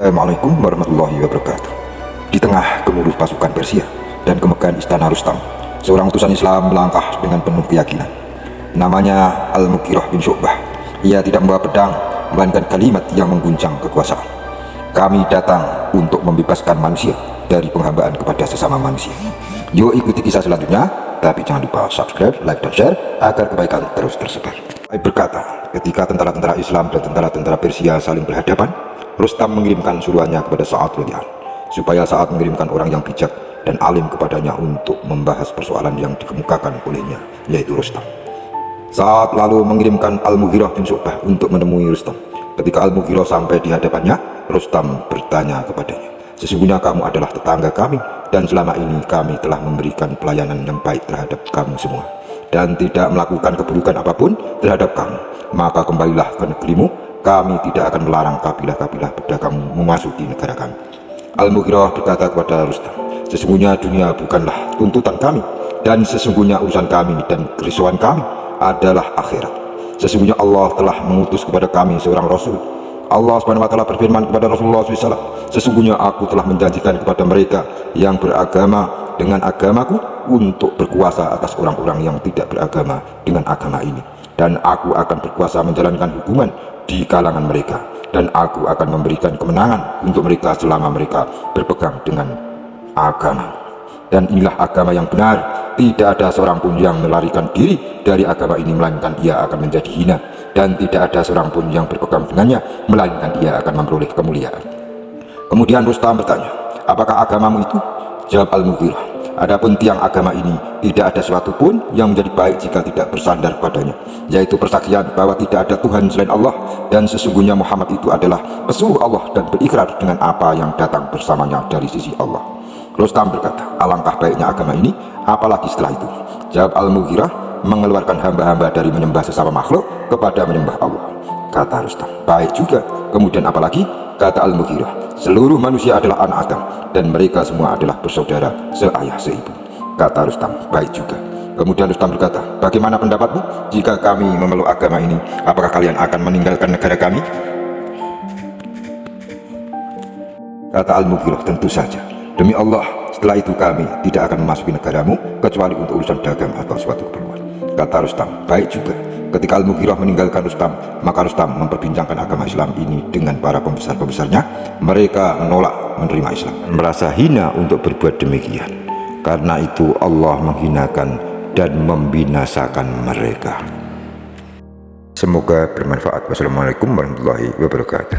Assalamualaikum warahmatullahi wabarakatuh. Di tengah gemuruh pasukan Persia dan kemegahan istana Rustam, seorang utusan Islam melangkah dengan penuh keyakinan. Namanya Al-Mughirah bin Syu'bah. Ia tidak membawa pedang, melainkan kalimat yang mengguncang kekuasaan. Kami datang untuk membebaskan manusia dari penghambaan kepada sesama manusia. Yuk ikuti kisah selanjutnya, tapi jangan lupa subscribe, like, dan share agar kebaikan terus tersebar. Berkata, ketika tentara-tentara Islam dan tentara-tentara Persia saling berhadapan, Rustam mengirimkan suruhannya kepada Sa'ad radhiyallahu anhu supaya Sa'ad mengirimkan orang yang bijak dan alim kepadanya untuk membahas persoalan yang dikemukakan olehnya, yaitu Rustam. Sa'ad lalu mengirimkan Al-Mughirah bin Syu'bah untuk menemui Rustam. Ketika Al-Mughirah sampai di hadapannya, Rustam bertanya kepadanya, "Sesungguhnya kamu adalah tetangga kami dan selama ini kami telah memberikan pelayanan yang baik terhadap kamu semua dan tidak melakukan keburukan apapun terhadap kamu. Maka kembalilah ke negerimu. Kami tidak akan melarang kabilah-kabilah pedagang memasuki negara kami." Al-Mughirah berkata kepada Rustam, "Sesungguhnya dunia bukanlah tuntutan kami, dan sesungguhnya urusan kami dan kerisauan kami adalah akhirat. Sesungguhnya Allah telah mengutus kepada kami seorang Rasul. Allah Subhanahu wa Ta'ala berfirman kepada Rasulullah SAW, sesungguhnya aku telah menjanjikan kepada mereka yang beragama dengan agamaku untuk berkuasa atas orang-orang yang tidak beragama dengan agama ini. Dan aku akan berkuasa menjalankan hukuman di kalangan mereka, dan aku akan memberikan kemenangan untuk mereka selama mereka berpegang dengan agama. Dan inilah agama yang benar. Tidak ada seorang pun yang melarikan diri dari agama ini, melainkan ia akan menjadi hina. Dan tidak ada seorang pun yang berpegang dengannya, melainkan ia akan memperoleh kemuliaan." Kemudian Rustam bertanya, "Apakah agamamu itu?" Jawab Al-Mughirah, "Adapun tiang agama ini, tidak ada sesuatu pun yang menjadi baik jika tidak bersandar padanya, yaitu persaksian bahwa tidak ada Tuhan selain Allah, dan sesungguhnya Muhammad itu adalah pesuruh Allah, dan berikrar dengan apa yang datang bersamanya dari sisi Allah." Rustam berkata, "Alangkah baiknya agama ini, apalagi setelah itu." Jawab Al-Mughirah, "Mengeluarkan hamba-hamba dari menyembah sesama makhluk kepada menyembah Allah." Kata Rustam, "Baik juga. Kemudian apalagi?" Kata Al-Mughirah, "Seluruh manusia adalah anak Adam, dan mereka semua adalah bersaudara seayah seibu." Kata Rustam, "Baik juga." Kemudian Rustam berkata, "Bagaimana pendapatmu jika kami memeluk agama ini? Apakah kalian akan meninggalkan negara kami?" Kata Al-Mughirah, "Tentu saja. Demi Allah, setelah itu kami tidak akan memasuki negaramu kecuali untuk urusan dagang atau suatu keperluan." Kata Rustam, "Baik juga." Ketika Al-Mughirah meninggalkan Rustam, maka Rustam memperbincangkan agama Islam ini dengan para pembesar-pembesarnya. Mereka menolak menerima Islam, merasa hina untuk berbuat demikian. Karena itu Allah menghinakan dan membinasakan mereka. Semoga bermanfaat. Wassalamualaikum warahmatullahi wabarakatuh.